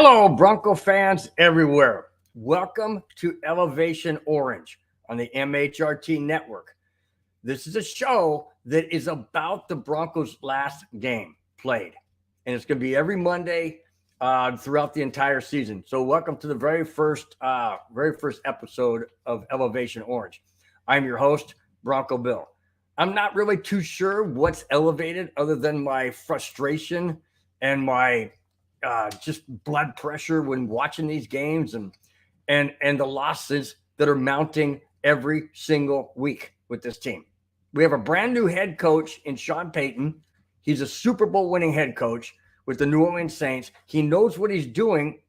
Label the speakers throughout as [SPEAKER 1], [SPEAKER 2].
[SPEAKER 1] Hello, Bronco fans everywhere. Welcome to Elevation Orange on the MHRT network. This is a show that is about the Broncos' last game played, and it's going to be every Monday throughout the entire season. So, welcome to the very first episode of Elevation Orange. I'm your host, Bronco Bill. I'm not really too sure what's elevated other than my frustration and my just blood pressure when watching these games and the losses that are mounting every single week with this team. We have a brand new head coach in Sean Payton. He's a Super Bowl winning head coach with the New Orleans Saints. He knows what he's doing,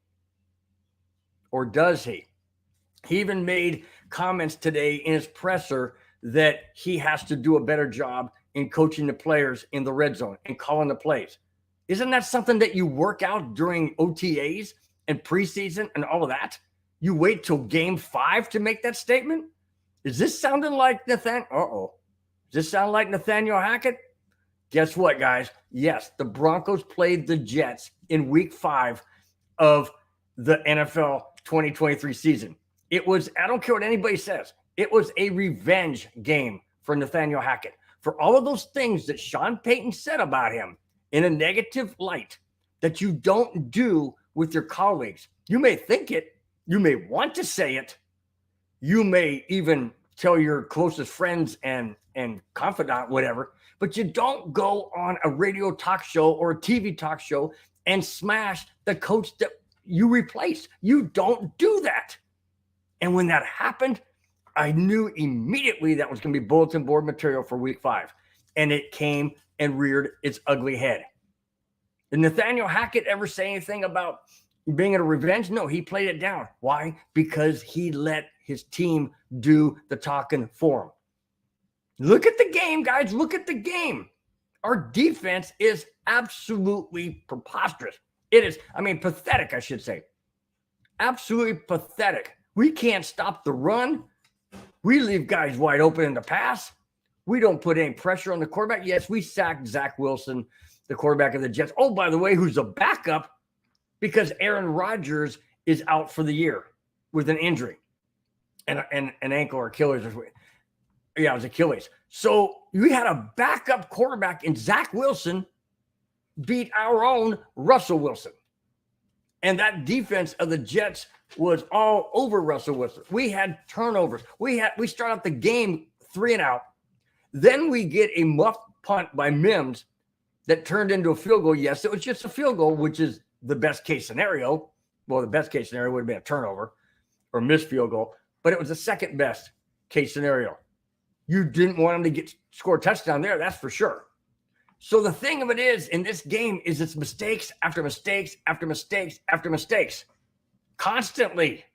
[SPEAKER 1] or does he? He even made comments today in his presser that he has to do a better job in coaching the players in the red zone and calling the plays. Isn't that something that you work out during OTAs and preseason and all of that? You wait till game 5 to make that statement? Is this sounding like Nathaniel Hackett? Guess what, guys? Yes, the Broncos played the Jets in week 5 of the NFL 2023 season. It was, I don't care what anybody says, it was a revenge game for Nathaniel Hackett. For all of those things that Sean Payton said about him in a negative light that you don't do with your colleagues. You may think it, you may want to say it, you may even tell your closest friends and confidant, whatever, but you don't go on a radio talk show or a TV talk show and smash the coach that you replaced. You don't do that. And when that happened, I knew immediately that was going to be bulletin board material for week 5. And it came and reared its ugly head. Did Nathaniel Hackett ever say anything about being a revenge? No, he played it down. Why? Because he let his team do the talking for him. Look at the game, guys. Look at the game. Our defense is absolutely preposterous. It is, pathetic, I should say. Absolutely pathetic. We can't stop the run. We leave guys wide open in the pass. We don't put any pressure on the quarterback. Yes, we sacked Zach Wilson, the quarterback of the Jets. Oh, by the way, who's a backup because Aaron Rodgers is out for the year with an injury and an ankle or Achilles. Yeah, it was Achilles. So we had a backup quarterback in Zach Wilson beat our own Russell Wilson. And that defense of the Jets was all over Russell Wilson. We had turnovers. We start out the game 3 and out. Then we get a muffed punt by Mims that turned into a field goal. Yes, it was just a field goal, which is the best case scenario. Well, the best case scenario would have been a turnover or missed field goal, but it was the second best case scenario. You didn't want them to score a touchdown there, that's for sure. So the thing of it is, in this game, is it's mistakes after mistakes after mistakes after mistakes. Constantly.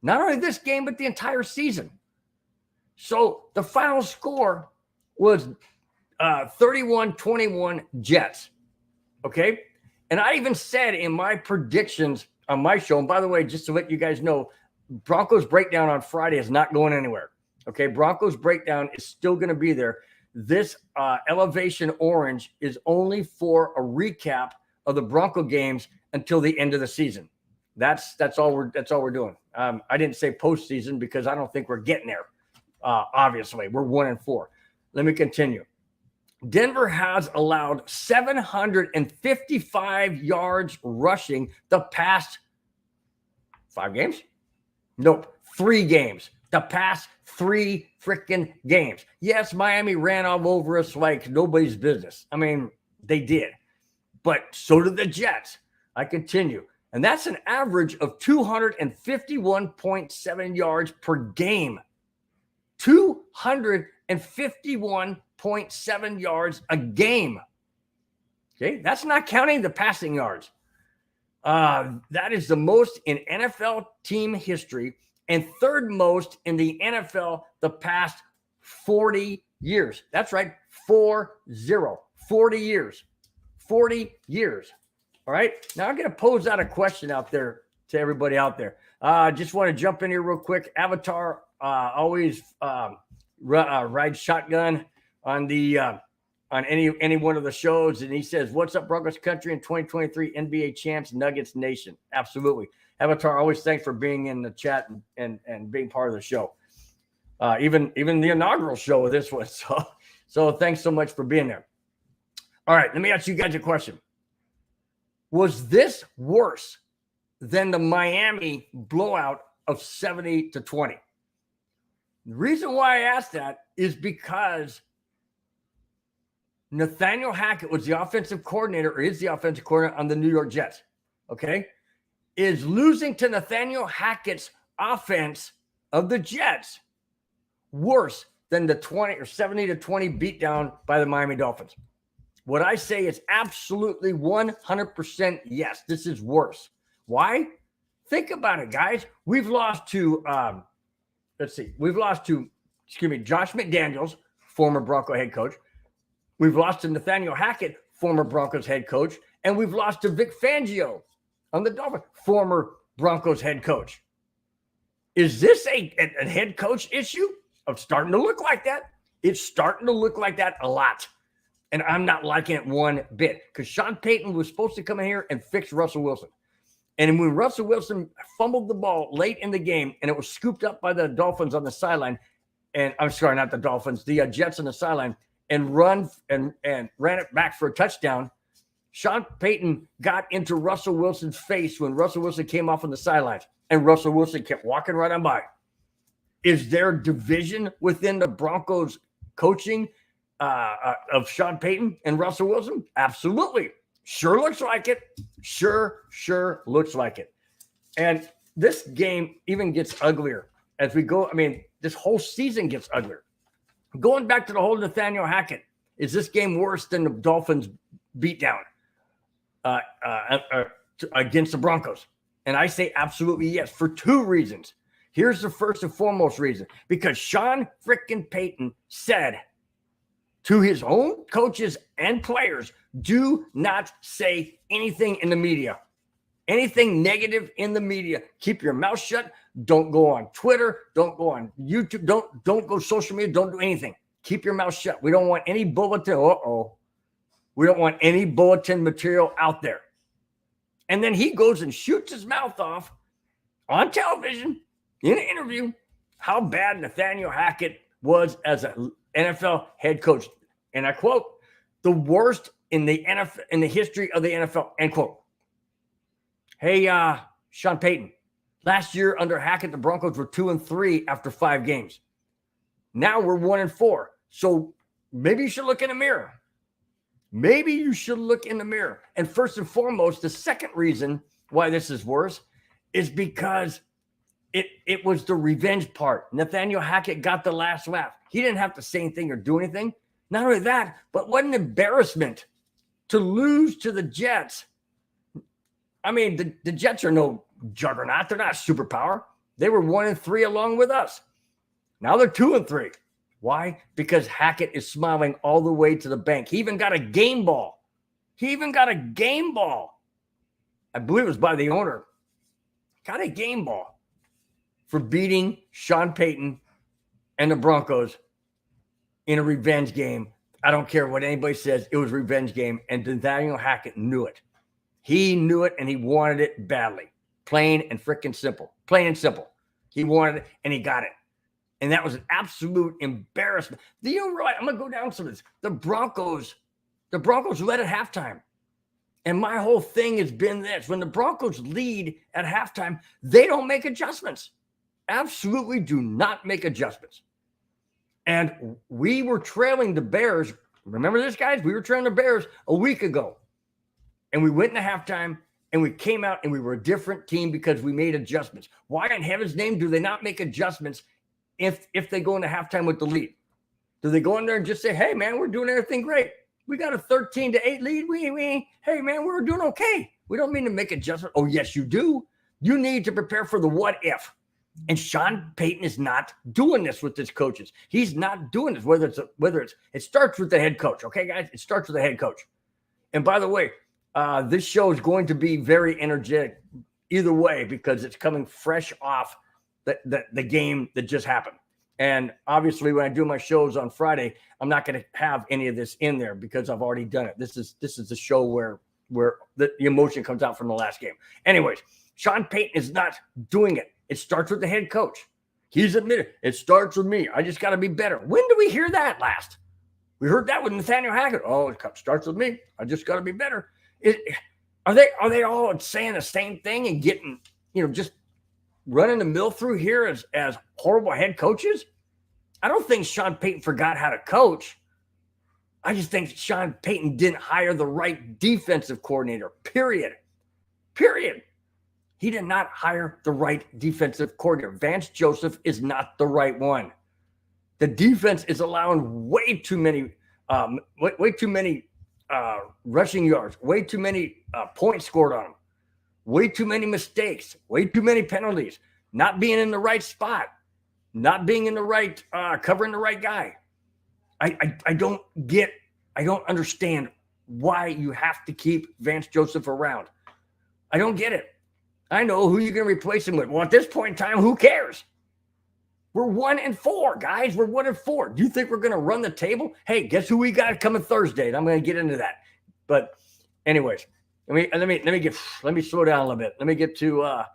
[SPEAKER 1] Not only this game, but the entire season. So the final score was 31-21 Jets. Okay? And I even said in my predictions on my show, and by the way, just to let you guys know, Broncos Breakdown on Friday is not going anywhere. Okay? Broncos Breakdown is still going to be there. This Elevation Orange is only for a recap of the Bronco games until the end of the season. That's all we're doing. I didn't say postseason because I don't think we're getting there. Obviously, we're 1-4. Let me continue. Denver has allowed 755 yards rushing the past 5 games? Nope, 3 games. The past 3 freaking games. Yes, Miami ran all over us like nobody's business. They did. But so did the Jets. I continue. And that's an average of 251.7 yards per game. 251.7 yards a game. Okay, that's not counting the passing yards. That is the most in NFL team history and third most in the NFL the past 40 years. That's right, 40. 40 years. 40 years. All right, now I'm going to pose out a question out there to everybody out there. Just want to jump in here real quick. Avatar always rides shotgun on the on any one of the shows, and he says, "What's up, Broncos country and 2023 NBA champs, Nuggets Nation?" Absolutely. Avatar, always thanks for being in the chat and being part of the show. Even the inaugural show of this one. So thanks so much for being there. All right, let me ask you guys a question. Was this worse than the Miami blowout of 70-20? The reason why I asked that is because Nathaniel Hackett was the offensive coordinator, or is the offensive coordinator on the New York Jets. Okay? Is losing to Nathaniel Hackett's offense of the Jets worse than the 70-20 beatdown by the Miami Dolphins? What I say is absolutely 100% yes. This is worse. Why? Think about it, guys. We've lost to, Josh McDaniels, former Bronco head coach. We've lost to Nathaniel Hackett, former Broncos head coach. And we've lost to Vic Fangio on the Dolphins, former Broncos head coach. Is this a head coach issue of starting to look like that? It's starting to look like that a lot. And I'm not liking it one bit, because Sean Payton was supposed to come in here and fix Russell Wilson. And when Russell Wilson fumbled the ball late in the game and it was scooped up by the Dolphins on the sideline, and I'm sorry, not the Dolphins, the Jets on the sideline, and ran it back for a touchdown, Sean Payton got into Russell Wilson's face when Russell Wilson came off on the sidelines, and Russell Wilson kept walking right on by. Is there division within the Broncos coaching of Sean Payton and Russell Wilson? Absolutely. Sure looks like it. Sure looks like it. And this game even gets uglier as we go. I mean, this whole season gets uglier. Going back to the whole Nathaniel Hackett, is this game worse than the Dolphins beatdown against the Broncos? And I say absolutely yes, for two reasons. Here's the first and foremost reason. Because Sean frickin' Payton said to his own coaches and players, do not say anything in the media. Anything negative in the media. Keep your mouth shut. Don't go on Twitter. Don't go on YouTube. Don't go social media. Don't do anything. Keep your mouth shut. We don't want any bulletin. We don't want any bulletin material out there. And then he goes and shoots his mouth off on television in an interview how bad Nathaniel Hackett was as an NFL head coach. And I quote, the worst in the NFL, in the history of the NFL, end quote. Hey, Sean Payton, last year under Hackett, the Broncos were 2-3 after 5 games. Now we're 1-4. So maybe you should look in the mirror. Maybe you should look in the mirror. And first and foremost, the second reason why this is worse is because it was the revenge part. Nathaniel Hackett got the last laugh. He didn't have to say anything or do anything. Not only that, but what an embarrassment to lose to the Jets. I mean, the Jets are no juggernaut. They're not a superpower. They were 1-3 along with us. Now they're 2-3. Why? Because Hackett is smiling all the way to the bank. He even got a game ball. I believe it was by the owner. Got a game ball for beating Sean Payton and the Broncos in a revenge game. I don't care what anybody says. It was a revenge game, and Nathaniel Hackett knew it. He knew it, and he wanted it badly. Plain and freaking simple. Plain and simple. He wanted it, and he got it. And that was an absolute embarrassment. You know, right? I'm going to go down some of this. The Broncos led at halftime. And my whole thing has been this. When the Broncos lead at halftime, they don't make adjustments. Absolutely do not make adjustments. And we were trailing the Bears. Remember this, guys? We were trailing the Bears a week ago. And we went into halftime, and we came out, and we were a different team because we made adjustments. Why in heaven's name do they not make adjustments if they go into halftime with the lead? Do they go in there and just say, hey, man, we're doing everything great. We got a 13-8 lead. Hey, man, we're doing okay. We don't mean to make adjustments. Oh, yes, you do. You need to prepare for the what if. And Sean Payton is not doing this with his coaches. He's not doing this, it starts with the head coach. Okay, guys, it starts with the head coach. And by the way, this show is going to be very energetic either way because it's coming fresh off the game that just happened. And obviously, when I do my shows on Friday, I'm not going to have any of this in there because I've already done it. This is the show where the emotion comes out from the last game. Anyways, Sean Payton is not doing it. It starts with the head coach. He's admitted it starts with me. I just got to be better. When did we hear that last? We heard that with Nathaniel Hackett. Oh, it starts with me. I just got to be better. Are they all saying the same thing and getting, just running the mill through here as horrible head coaches? I don't think Sean Payton forgot how to coach. I just think Sean Payton didn't hire the right defensive coordinator, period. He did not hire the right defensive coordinator. Vance Joseph is not the right one. The defense is allowing way too many rushing yards, way too many points scored on them, way too many mistakes, way too many penalties, not being in the right spot, not being in the right, covering the right guy. I don't understand why you have to keep Vance Joseph around. I don't get it. I know who you're going to replace him with. Well, at this point in time, who cares? We're 1-4, guys. We're 1-4. Do you think we're going to run the table? Hey, guess who we got coming Thursday? And I'm going to get into that. But anyways, let me slow down a little bit. Let me get to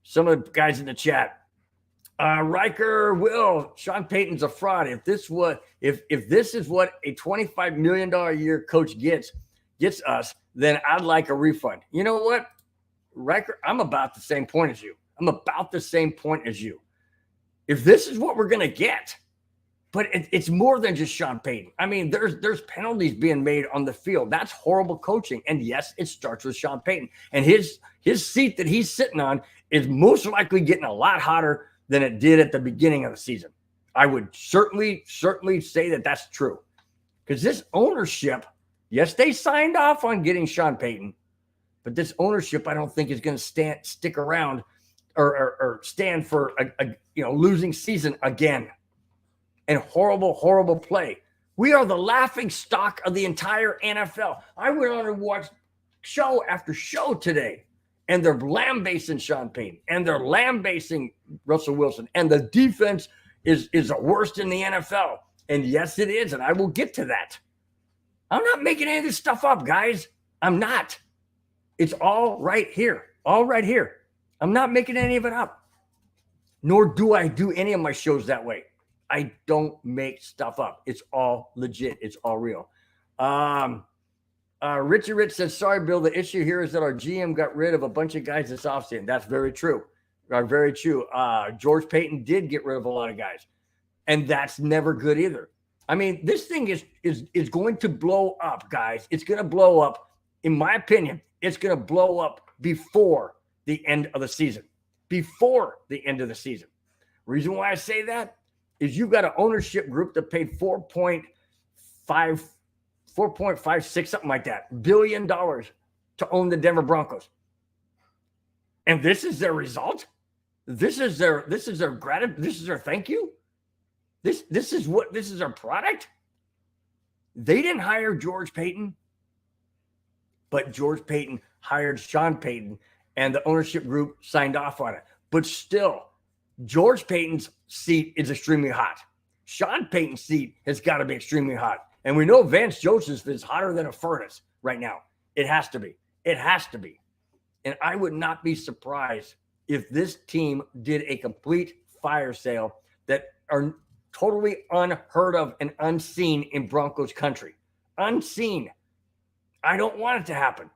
[SPEAKER 1] some of the guys in the chat. Riker Will, Sean Payton's a fraud. If this is what a $25 million a year coach gets us, then I'd like a refund. You know what, Riker? I'm about the same point as you. If this is what we're gonna get, but it's more than just Sean Payton. I mean, there's penalties being made on the field. That's horrible coaching. And yes, it starts with Sean Payton. And his seat that he's sitting on is most likely getting a lot hotter than it did at the beginning of the season. I would certainly say that that's true. Because this ownership, yes, they signed off on getting Sean Payton, but this ownership I don't think is going to stick around or stand for a losing season again. And horrible play. We are the laughing stock of the entire NFL. I went on and watched show after show today, and they're lambasting Sean Payton, and they're lambasting Russell Wilson, and the defense is the worst in the NFL. And yes, it is, and I will get to that. I'm not making any of this stuff up, guys. I'm not. It's all right here. I'm not making any of it up. Nor do I do any of my shows that way. I don't make stuff up. It's all legit. It's all real. Richie Rich says, sorry, Bill, the issue here is that our GM got rid of a bunch of guys this offseason. That's very true. Very true. George Payton did get rid of a lot of guys. And that's never good either. I mean, this thing is going to blow up, guys. It's going to blow up. In my opinion, it's going to blow up before the end of the season. Reason why I say that is you've got an ownership group that paid $4.56, something like that, billion dollars to own the Denver Broncos. And this is their result. This is their gratitude. This is their thank you. This is their product. They didn't hire George Payton, but George Payton hired Sean Payton, and the ownership group signed off on it. But still, George Payton's seat is extremely hot. Sean Payton's seat has got to be extremely hot. And we know Vance Joseph is hotter than a furnace right now. It has to be. And I would not be surprised if this team did a complete fire sale that are totally unheard of and unseen in Broncos country. Unseen. I don't want it to happen.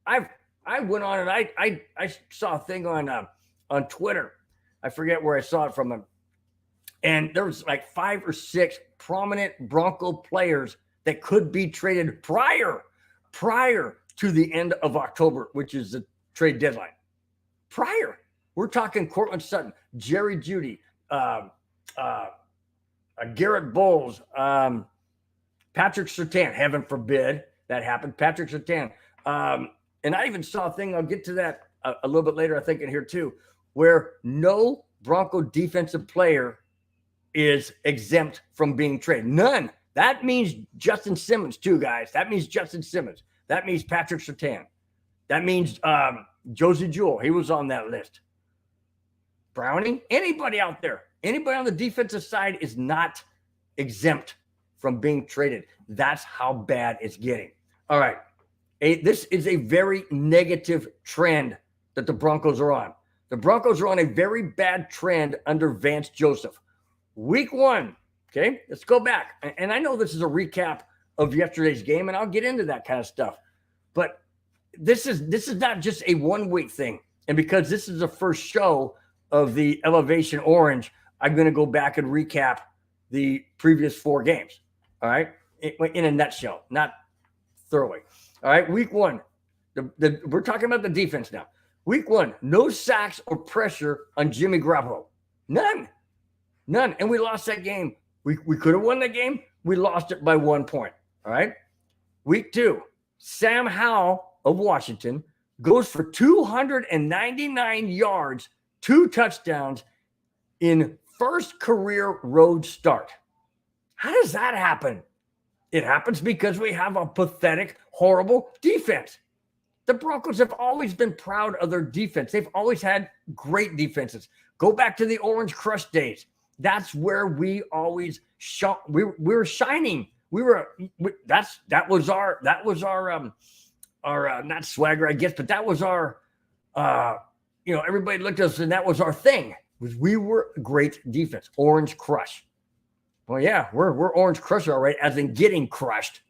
[SPEAKER 1] I went on and I saw a thing on Twitter. I forget where I saw it from. And there was like 5 or 6 prominent Bronco players that could be traded prior to the end of October, which is the trade deadline. We're talking Cortland Sutton, Jerry Jeudy, Garrett Bowles, Patrick Surtain. Heaven forbid that happened. Patrick Surtain. And I even saw a thing, I'll get to that a little bit later, I think, in here too, where no Bronco defensive player is exempt from being traded. None. That means Justin Simmons too, guys. That means Justin Simmons. That means Patrick Surtain. That means Josie Jewell. He was on that list. Browning. Anybody out there Anybody on the defensive side is not exempt from being traded. That's how bad it's getting. All right. This is a very negative trend that the Broncos are on. The Broncos are on a very bad trend under Vance Joseph. Week 1, okay, let's go back. And I know this is a recap of yesterday's game, and I'll get into that kind of stuff. But this is not just a 1-week thing. And because this is the first show of the Elevation Orange, I'm going to go back and recap the previous 4 games. All right, in a nutshell, not thoroughly. All right, week 1, we're talking about the defense now. Week 1, no sacks or pressure on Jimmy Garoppolo. None. And we lost that game. We could have won that game. We lost it by 1 point. All right. Week 2, Sam Howell of Washington goes for 299 yards, 2 touchdowns in first career road start. How does that happen? It happens because we have a pathetic, horrible defense. The Broncos have always been proud of their defense. They've always had great defenses. Go back to the Orange Crush days. That's where we always we were shining. That was our not swagger, I guess, but that was our everybody looked at us and that was our thing. We were a great defense. Orange Crush. Well, yeah, we're Orange Crush, all right, as in getting crushed.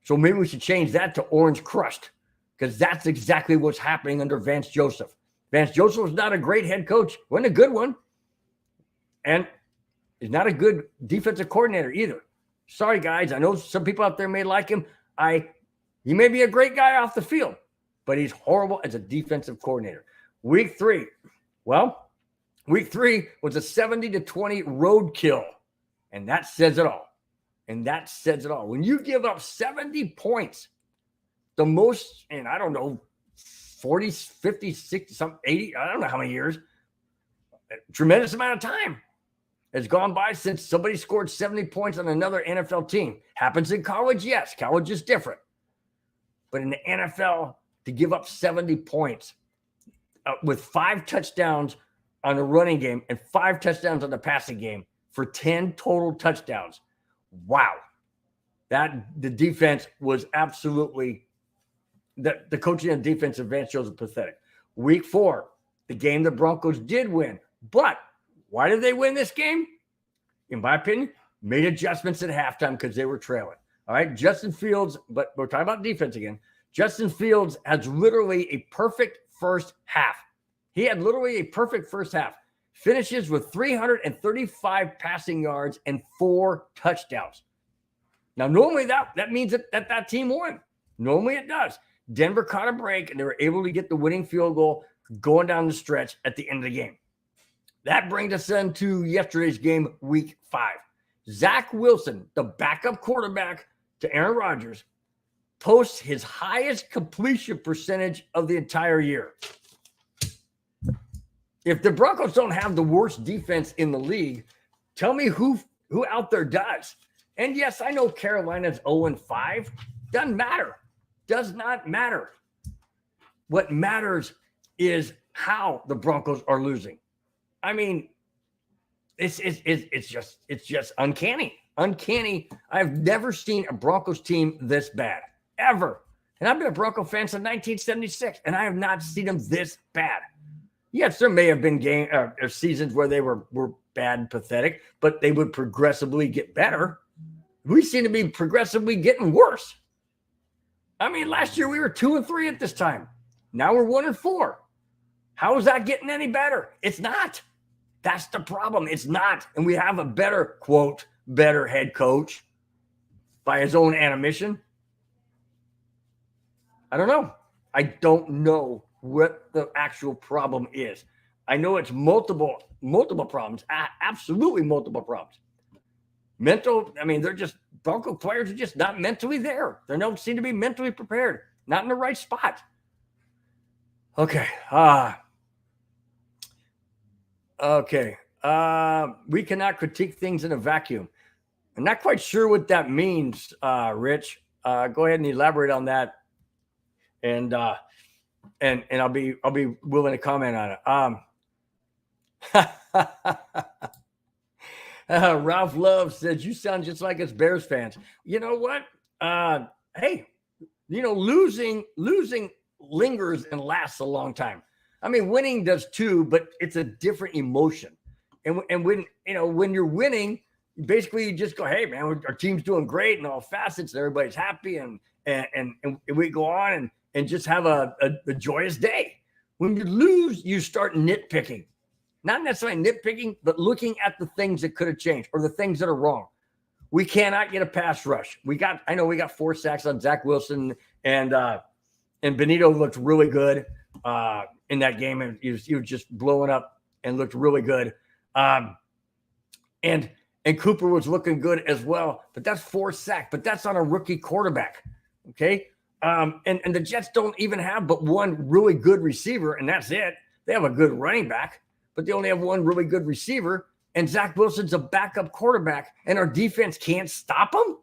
[SPEAKER 1] So maybe we should change that to Orange Crushed, because that's exactly what's happening under Vance Joseph. Vance Joseph was not a great head coach, wasn't a good one, and he's not a good defensive coordinator either. Sorry, guys. I know some people out there may like him. He may be a great guy off the field, but he's horrible as a defensive coordinator. Week 3. Well, week 3 was a 70-20 roadkill. And that says it all. When you give up 70 points, the most, and I don't know, 40, 50, 60, some 80, I don't know how many years, a tremendous amount of time has gone by since somebody scored 70 points on another NFL team. Happens in college, yes. College is different. But in the NFL, to give up 70 points with 5 touchdowns on the running game and 5 touchdowns on the passing game for 10 total touchdowns. Wow. The defense was absolutely, the coaching and defense of Vance Joseph pathetic. Week 4, the game the Broncos did win. But why did they win this game? In my opinion, made adjustments at halftime because they were trailing. All right, Justin Fields, but we're talking about defense again. Justin Fields has literally a perfect first half. He had literally a perfect first half. Finishes with 335 passing yards and 4 touchdowns. Now, normally that means that team won. Normally it does. Denver caught a break, and they were able to get the winning field goal going down the stretch at the end of the game. That brings us into yesterday's game, week 5. Zach Wilson, the backup quarterback to Aaron Rodgers, posts his highest completion percentage of the entire year. If the Broncos don't have the worst defense in the league, tell me who out there does. And yes, I know Carolina's 0-5. Doesn't matter. Does not matter. What matters is how the Broncos are losing. I mean, it's just uncanny. Uncanny. I've never seen a Broncos team this bad, ever. And I've been a Bronco fan since 1976, and I have not seen them this bad. Yes, there may have been seasons where they were bad and pathetic, but they would progressively get better. We seem to be progressively getting worse. I mean, last year we were 2-3 at this time. Now we're 1-4. How is that getting any better? It's not. That's the problem. It's not. And we have a better, quote, better head coach by his own admission. I don't know. I don't know what the actual problem is. I know it's multiple problems. Absolutely multiple problems. Bronco players are just not mentally there. They don't seem to be mentally prepared. Not in the right spot. Okay. We cannot critique things in a vacuum. I'm not quite sure what that means, Rich. Go ahead and elaborate on that. And I'll be willing to comment on it. Ralph Love says, you sound just like us Bears fans. You know what? Hey, losing lingers and lasts a long time. I mean, winning does too, but it's a different emotion. And when you're winning, basically you just go, hey man, our team's doing great in all facets, and everybody's happy, and we go on and just have a joyous day. When you lose, you start nitpicking. Not necessarily nitpicking, but looking at the things that could have changed or the things that are wrong. We cannot get a pass rush. I know we got 4 sacks on Zach Wilson, and Benito looked really good in that game, and he was just blowing up and looked really good. And Cooper was looking good as well, but that's 4 sacks, but that's on a rookie quarterback. Okay. And the Jets don't even have but one really good receiver, and that's it. They have a good running back, but they only have one really good receiver, and Zach Wilson's a backup quarterback, and our defense can't stop him?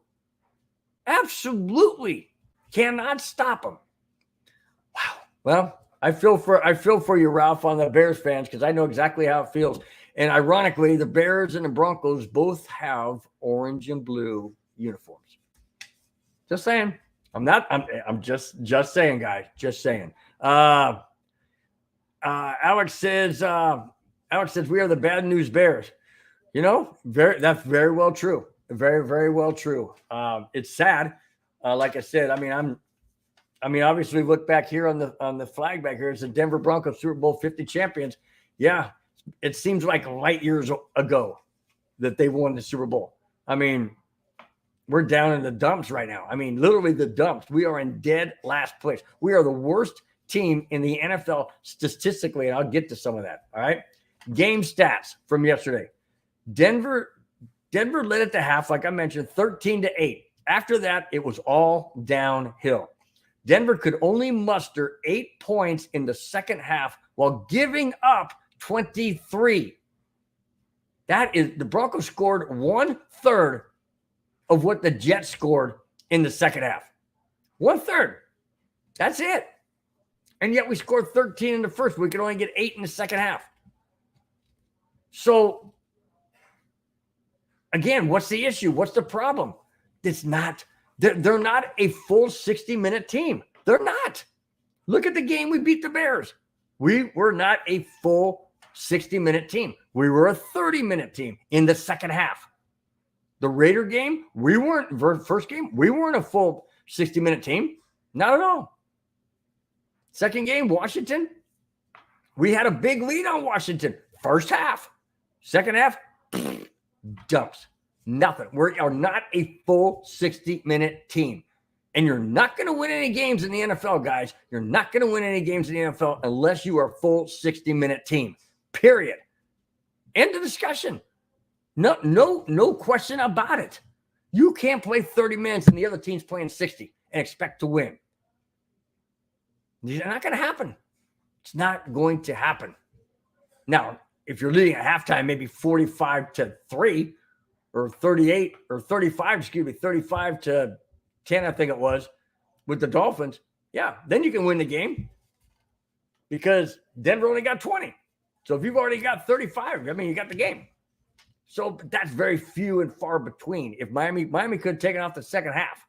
[SPEAKER 1] Absolutely cannot stop him. Wow. Well, I feel for you, Ralph, on the Bears fans, because I know exactly how it feels. And ironically, the Bears and the Broncos both have orange and blue uniforms. Just saying. I'm just saying, guys. Just saying. Alex says we are the bad news Bears. That's very well true. Very, very well true. It's sad. Like I said, obviously look back here on the flag back here. It's the Denver Broncos Super Bowl 50 champions. Yeah, it seems like light years ago that they won the Super Bowl. I mean, we're down in the dumps right now. I mean, literally the dumps. We are in dead last place. We are the worst team in the NFL statistically, and I'll get to some of that. All right. Game stats from yesterday. Denver led at the half, like I mentioned, 13-8. After that, it was all downhill. Denver could only muster 8 points in the second half while giving up 23. That is, the Broncos scored 1/3 of what the Jets scored in the second half. 1/3. That's it. And yet we scored 13 in the first. We could only get 8 in the second half. So, again, what's the issue? What's the problem? They're not a full 60-minute team. They're not. Look at the game we beat the Bears. We were not a full 60-minute team. We were a 30-minute team in the second half. The Raider game, first game, we weren't a full 60-minute team. Not at all. Second game, Washington, we had a big lead on Washington. First half. Second half, dumps. Nothing. We are not a full 60-minute team. And you're not going to win any games in the NFL, guys. You're not going to win any games in the NFL unless you are a full 60-minute team. Period. End of discussion. No question about it. You can't play 30 minutes and the other team's playing 60 and expect to win. It's not going to happen. It's not going to happen. Now, if you're leading at halftime, maybe 45-3 or 38 or 35, 35-10, I think it was, with the Dolphins. Yeah, then you can win the game because Denver only got 20. So if you've already got 35, you got the game. So that's very few and far between. If Miami could have taken off the second half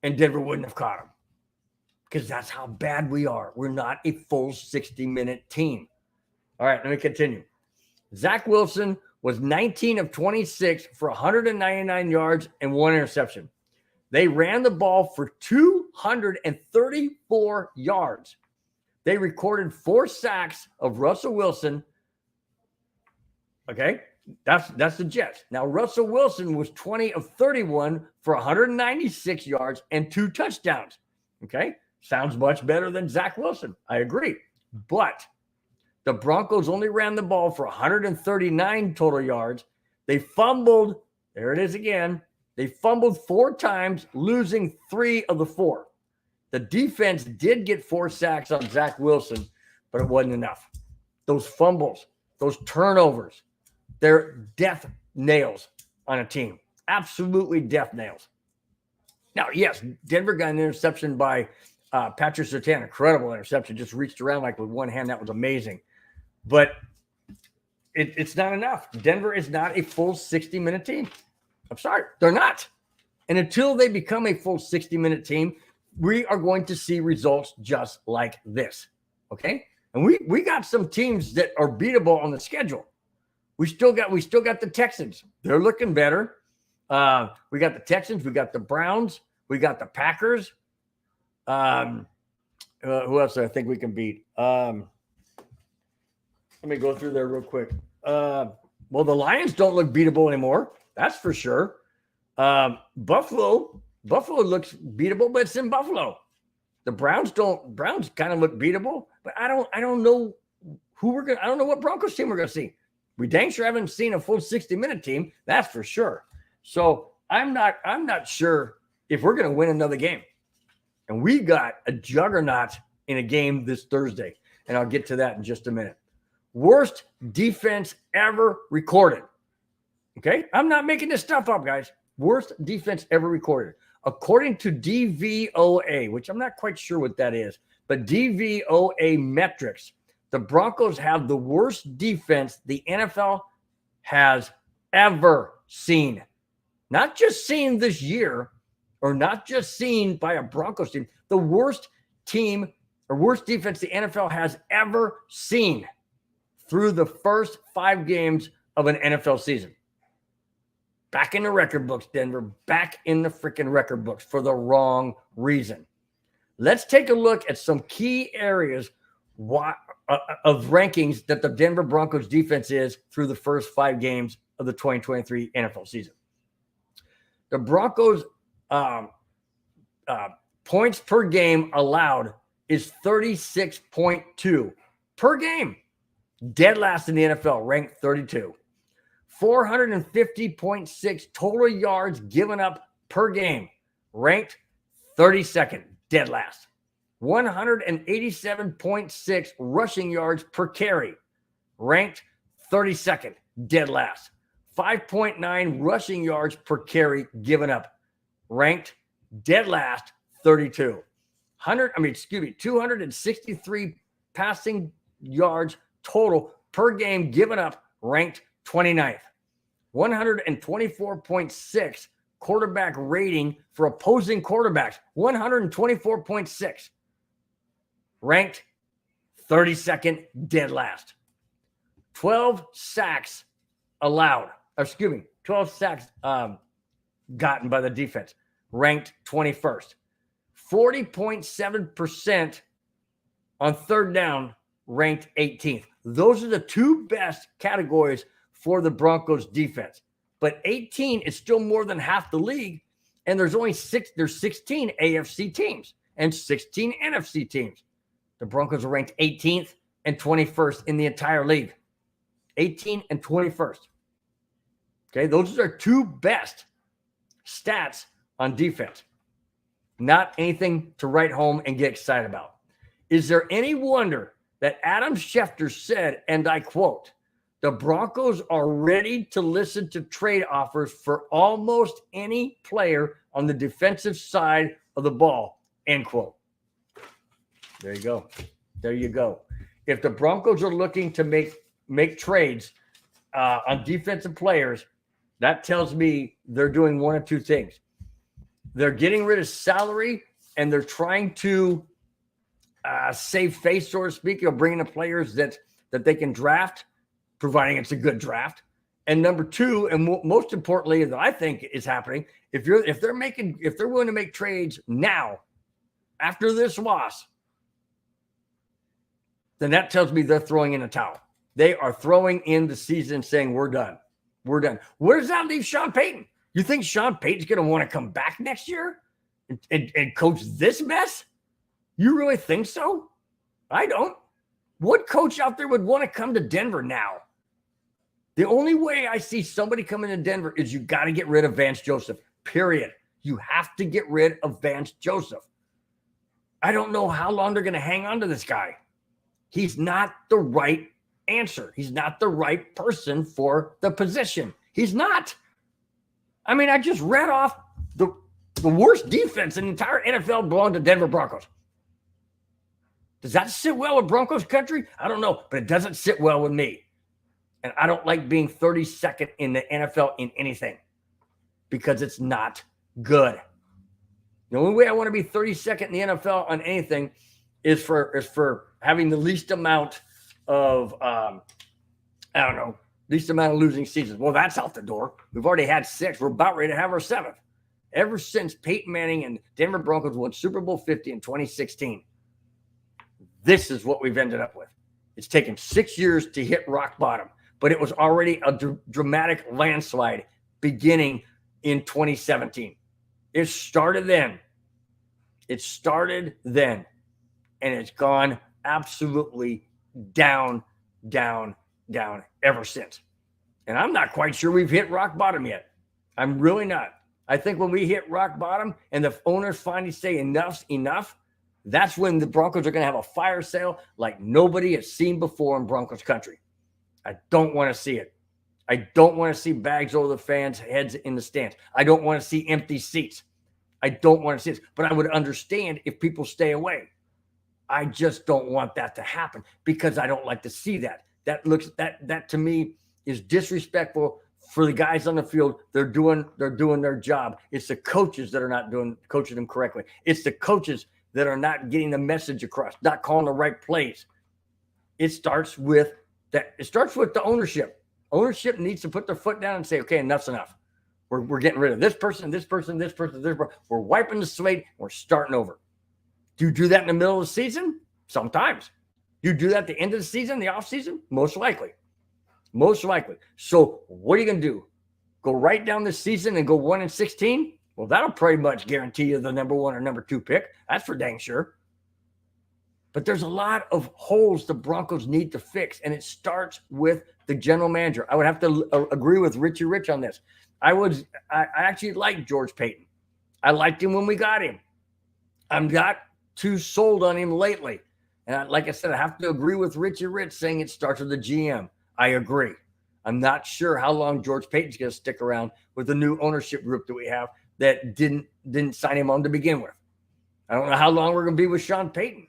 [SPEAKER 1] and Denver wouldn't have caught them, because that's how bad we are. We're not a full 60-minute team. All right, let me continue. Zach Wilson was 19 of 26 for 199 yards and 1 interception. They ran the ball for 234 yards. They recorded 4 sacks of Russell Wilson. Okay, that's the Jets. Now, Russell Wilson was 20 of 31 for 196 yards and 2 touchdowns. Okay, sounds much better than Zach Wilson. I agree. But the Broncos only ran the ball for 139 total yards. They fumbled. There it is again. They fumbled 4 times, losing 3 of the 4. The defense did get 4 sacks on Zach Wilson, but it wasn't enough. Those fumbles, those turnovers, they're death nails on a team. Absolutely death nails. Now, yes, Denver got an interception by Patrick Surtain. Incredible interception. Just reached around like with one hand. That was amazing. But It's not enough. Denver is not a full 60-minute team. I'm sorry, they're not. And until they become a full 60-minute team, we are going to see results just like this. Okay? And we got some teams that are beatable on the schedule. We still got the Texans. They're looking better. We got the Texans, we got the Browns, we got the Packers. Who else do I think we can beat? Let me go through there real quick. Well, the Lions don't look beatable anymore. That's for sure. Buffalo looks beatable, but it's in Buffalo. The Browns kind of look beatable, but I don't know I don't know what Broncos team we're gonna see. We dang sure haven't seen a full 60-minute team, that's for sure. So I'm not sure if we're gonna win another game. And we got a juggernaut in a game this Thursday, and I'll get to that in just a minute. Worst defense ever recorded. Okay? I'm not making this stuff up, guys. Worst defense ever recorded. According to DVOA, which I'm not quite sure what that is, but DVOA metrics, the Broncos have the worst defense the NFL has ever seen. Not just seen this year, or not just seen by a Broncos team, the worst team or worst defense the NFL has ever seen through the first 5 games of an NFL season. Back in the record books, Denver. Back in the freaking record books for the wrong reason. Let's take a look at some key areas of rankings that the Denver Broncos defense is through the first 5 games of the 2023 NFL season. The Broncos points per game allowed is 36.2 per game. Dead last in the NFL, ranked 32. 450.6 total yards given up per game, ranked 32nd, dead last. 187.6 rushing yards per carry, ranked 32nd, dead last. 5.9 rushing yards per carry given up, ranked dead last, 32. 263 passing yards total per game given up, ranked 29th. 124.6 quarterback rating for opposing quarterbacks. 124.6. Ranked 32nd, dead last. 12 sacks allowed. 12 sacks gotten by the defense. Ranked 21st. 40.7% on third down, ranked 18th. Those are the 2 best categories for the Broncos defense. But 18 is still more than half the league, and there's 16 AFC teams and 16 NFC teams. The Broncos are ranked 18th and 21st in the entire league. 18 and 21st. Okay, those are 2 best stats on defense. Not anything to write home and get excited about. Is there any wonder that Adam Schefter said, and I quote, "The Broncos are ready to listen to trade offers for almost any player on the defensive side of the ball," end quote. There you go. There you go. If the Broncos are looking to make trades on defensive players, that tells me they're doing one of 2 things. They're getting rid of salary, and they're trying to save face, so to speak, bringing in players that they can draft, providing it's a good draft. And number 2, and most importantly, that I think is happening, if they're willing to make trades now, after this loss, then that tells me they're throwing in a towel. They are throwing in the season, saying we're done. We're done. Where does that leave Sean Payton? You think Sean Payton's going to want to come back next year and coach this mess? You really think so? I don't. What coach out there would want to come to Denver now? The only way I see somebody coming to Denver is you got to get rid of Vance Joseph, period. You have to get rid of Vance Joseph. I don't know how long they're going to hang on to this guy. He's not the right answer. He's not the right person for the position. He's not. I mean, I just read off the worst defense in the entire NFL belonged to Denver Broncos. Does that sit well with Broncos country? I don't know, but it doesn't sit well with me. And I don't like being 32nd in the NFL in anything because it's not good. The only way I want to be 32nd in the NFL on anything is for having the least amount of, least amount of losing seasons. Well, that's out the door. We've already had 6. We're about ready to have our 7th. Ever since Peyton Manning and Denver Broncos won Super Bowl 50 in 2016, this is what we've ended up with. It's taken 6 years to hit rock bottom, but it was already a dramatic landslide beginning in 2017. It started then. And it's gone absolutely down ever since. And I'm not quite sure we've hit rock bottom yet. I'm really not. I think when we hit rock bottom and the owners finally say enough's enough, that's when the Broncos are going to have a fire sale like nobody has seen before in Broncos country. I don't want to see it. I don't want to see bags over the fans' heads in the stands. I don't want to see empty seats. I don't want to see it. But I would understand if people stay away. I just don't want that to happen because I don't like to see that. That to me is disrespectful for the guys on the field. They're doing their job. It's the coaches that are not coaching them correctly. It's the coaches that are not getting the message across, not calling the right plays. It starts with that. It starts with the ownership. Ownership needs to put their foot down and say, okay, enough's enough. We're getting rid of this person. We're wiping the slate. We're starting over. Do you do that in the middle of the season? Sometimes. You do that at the end of the season, the off season? Most likely. So what are you going to do? Go right down the season and go 1-16? Well, that'll pretty much guarantee you the number 1 or number 2 pick. That's for dang sure. But there's a lot of holes the Broncos need to fix, and it starts with the general manager. I would have to agree with Richie Rich on this. I actually like George Payton. I liked him when we got him. I'm not too sold on him lately. And like I said, I have to agree with Richie Rich saying it starts with the GM. I agree. I'm not sure how long George Payton's going to stick around with the new ownership group that we have that didn't sign him on to begin with. I don't know how long we're going to be with Sean Payton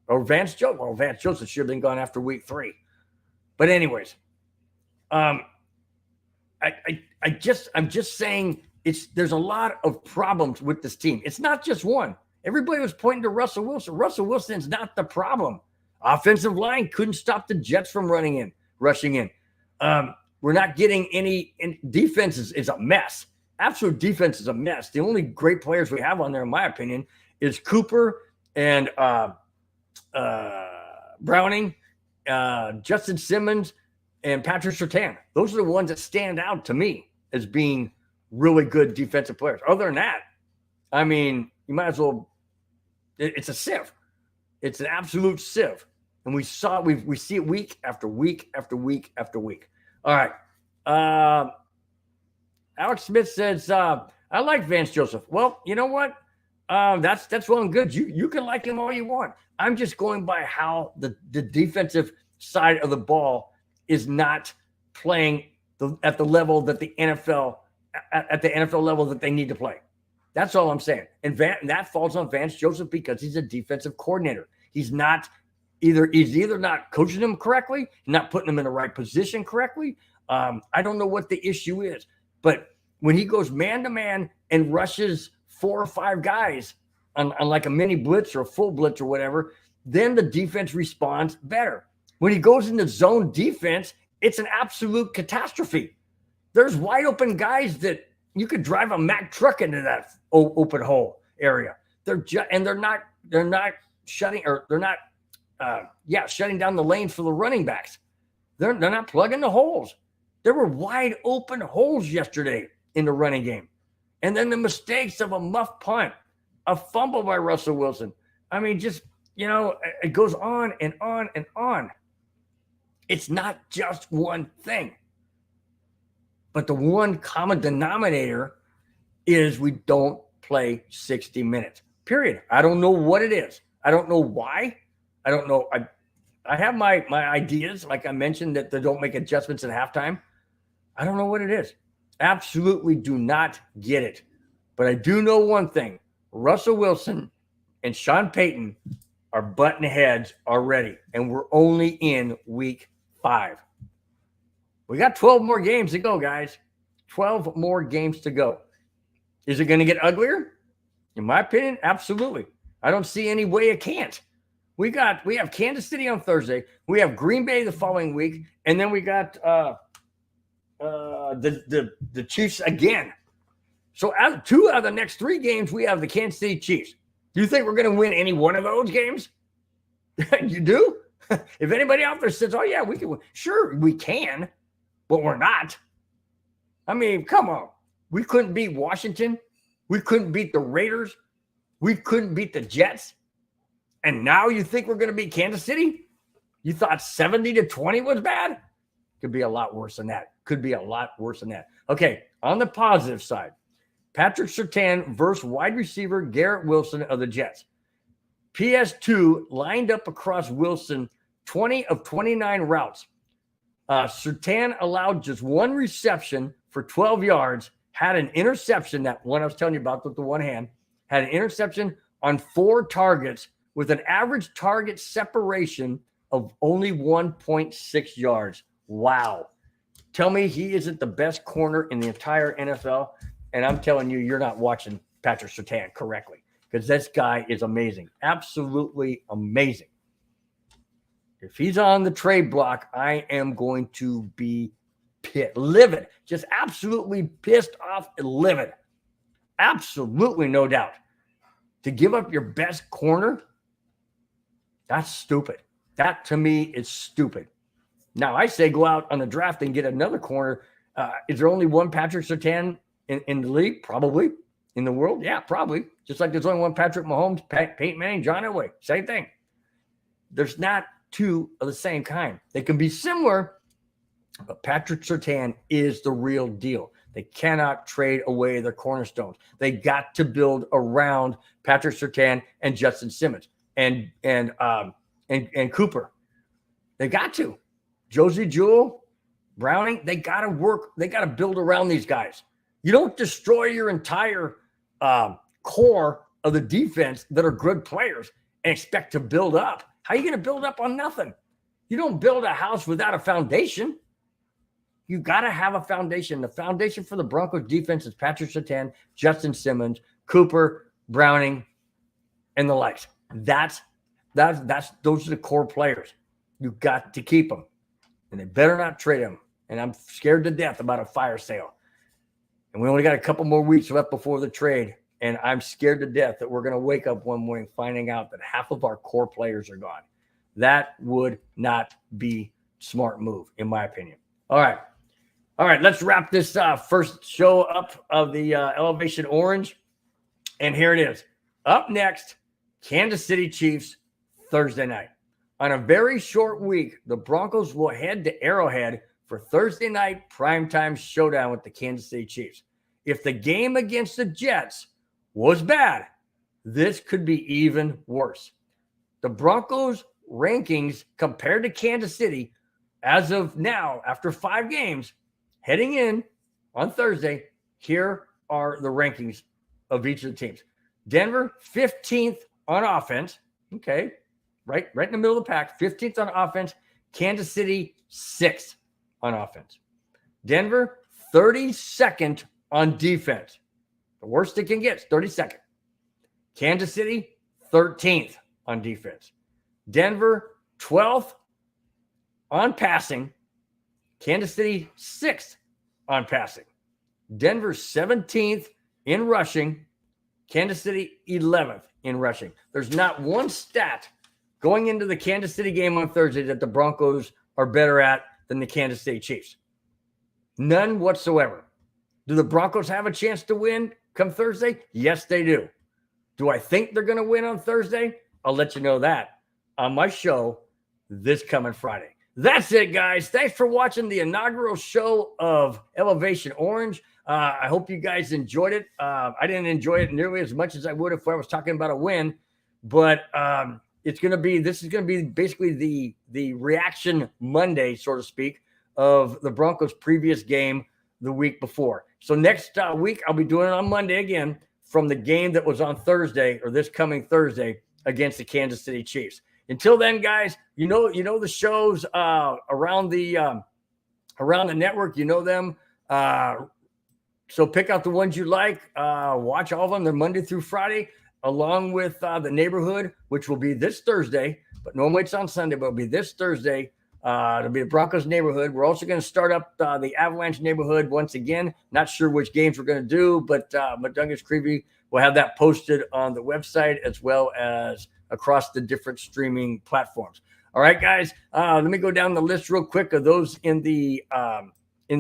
[SPEAKER 1] or Vance Joseph. Well, Vance Joseph should have been gone after week 3. But anyways, I'm just saying there's a lot of problems with this team. It's not just one. Everybody was pointing to Russell Wilson. Russell Wilson's not the problem. Offensive line couldn't stop the Jets from rushing in. We're not getting any defense is a mess. Absolute defense is a mess. The only great players we have on there, in my opinion, is Cooper and Browning, Justin Simmons, and Patrick Surtain. Those are the ones that stand out to me as being really good defensive players. Other than that, I mean, you might as well. It's a sieve. It's an absolute sieve, and we see it week after week after week after week. All right. Alex Smith says, I like Vance Joseph. Well, you know what? That's well and good. You can like him all you want. I'm just going by how the defensive side of the ball is not playing at the level that the NFL at the NFL level that they need to play. That's all I'm saying. And that falls on Vance Joseph because he's a defensive coordinator. He's either not coaching them correctly, not putting them in the right position correctly. I don't know what the issue is, but when he goes man-to-man and rushes 4 or 5 guys on like a mini blitz or a full blitz or whatever, then the defense responds better. When he goes into zone defense, it's an absolute catastrophe. There's wide open guys that you could drive a Mack truck into that open hole area. They're not shutting down the lanes for the running backs. They're not plugging the holes. There were wide open holes yesterday in the running game. And then the mistakes of a muff punt, a fumble by Russell Wilson. I mean, just, it goes on and on and on. It's not just one thing. But the one common denominator is we don't play 60 minutes, period. I don't know what it is. I don't know why. I don't know. I have my ideas, like I mentioned, that they don't make adjustments at halftime. I don't know what it is. Absolutely do not get it. But I do know one thing. Russell Wilson and Sean Payton are butting heads already, and we're only in week 5. We got 12 more games to go, guys. 12 more games to go. Is it going to get uglier? In my opinion, absolutely. I don't see any way it can't. We have Kansas City on Thursday. We have Green Bay the following week, and then we got the Chiefs again. So two out of the next 3 games, we have the Kansas City Chiefs. Do you think we're going to win any one of those games? You do? If anybody out there says, "Oh yeah, we can win," sure we can, but we're not. I mean, come on. We couldn't beat Washington. We couldn't beat the Raiders. We couldn't beat the Jets. And now you think we're going to beat Kansas City? You thought 70-20 was bad? Could be a lot worse than that. Okay, on the positive side, Patrick Surtain versus wide receiver Garrett Wilson of the Jets. PS2 lined up across Wilson 20 of 29 routes. Surtain allowed just 1 reception for 12 yards, had an interception, that one I was telling you about with the one hand, had an interception on 4 targets with an average target separation of only 1.6 yards. Wow. Tell me he isn't the best corner in the entire NFL, and I'm telling you, you're not watching Patrick Surtain correctly, because this guy is amazing. Absolutely amazing. If he's on the trade block, I am going to be livid. Just absolutely pissed off and livid. Absolutely no doubt. To give up your best corner, that's stupid. That, to me, is stupid. Now, I say go out on the draft and get another corner. Is there only one Patrick Surtain in the league? Probably. In the world? Yeah, probably. Just like there's only one Patrick Mahomes, Peyton Manning, John Elway. Same thing. There's not 2 of the same kind. They can be similar, but Patrick Surtain is the real deal. They cannot trade away their cornerstones. They got to build around Patrick Surtain and Justin Simmons and Cooper. They got to. Josie Jewell, Browning, they got to work. They got to build around these guys. You don't destroy your entire core of the defense that are good players and expect to build up. How are you going to build up on nothing? You don't build a house without a foundation. You got to have a foundation. The foundation for the Broncos defense is Patrick Surtain, Justin Simmons, Cooper, Browning, and the likes. Those are the core players. You got to keep them, and they better not trade them. And I'm scared to death about a fire sale. And we only got a couple more weeks left before the trade, and I'm scared to death that we're going to wake up one morning finding out that half of our core players are gone. That would not be a smart move, in my opinion. All right, let's wrap this first show up of the Elevation Orange. And here it is. Up next, Kansas City Chiefs, Thursday night. On a very short week, the Broncos will head to Arrowhead for Thursday night primetime showdown with the Kansas City Chiefs. If the game against the Jets was bad, this could be even worse. The Broncos rankings compared to Kansas City as of now, after 5 games, heading in on Thursday, here are the rankings of each of the teams. Denver, 15th on offense. Okay, right in the middle of the pack, 15th on offense. Kansas City, 6th on offense. Denver, 32nd on defense. The worst it can get is 32nd. Kansas City, 13th on defense. Denver, 12th on passing. Kansas City, 6th on passing. Denver, 17th in rushing. Kansas City, 11th in rushing. There's not one stat going into the Kansas City game on Thursday that the Broncos are better at than the Kansas City Chiefs. None whatsoever. Do the Broncos have a chance to win come Thursday? Yes, they do. Do I think they're going to win on Thursday? I'll let you know that on my show this coming Friday. That's it, guys. Thanks for watching the inaugural show of Elevation Orange. I hope you guys enjoyed it. I didn't enjoy it nearly as much as I would if I was talking about a win, but this is going to be basically the reaction Monday, so to speak, of the Broncos' previous game the week before. So next week, I'll be doing it on Monday again from the game that was on Thursday, or this coming Thursday, against the Kansas City Chiefs. Until then, guys, you know the shows around the around the network. You know them. So pick out the ones you like. Watch all of them. They're Monday through Friday, along with the Neighborhood, which will be this Thursday. But normally it's on Sunday, but it'll be this Thursday. It'll be the Broncos Neighborhood. We're also going to start up the Avalanche Neighborhood once again. Not sure which games we're going to do, but Douglas Creevy will have that posted on the website as well as across the different streaming platforms. All right, guys, let me go down the list real quick of those in the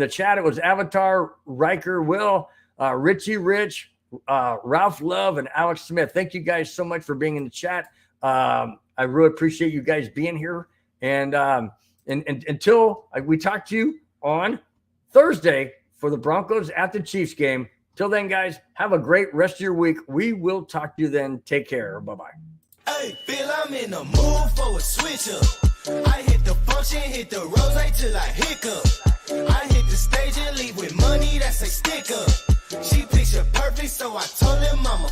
[SPEAKER 1] chat. It was Avatar, Riker, Will, Richie Rich, Ralph Love, and Alex Smith. Thank you guys so much for being in the chat. I really appreciate you guys being here. And until we talk to you on Thursday for the Broncos at the Chiefs game. Till then, guys, have a great rest of your week. We will talk to you then. Take care. Bye-bye.
[SPEAKER 2] Hey, Bill, I'm in the mood for a switch up. I hit the function, hit the rose till I hiccup. I hit the stage and leave with money that's a stick up. She picture perfect, so I told him I'm a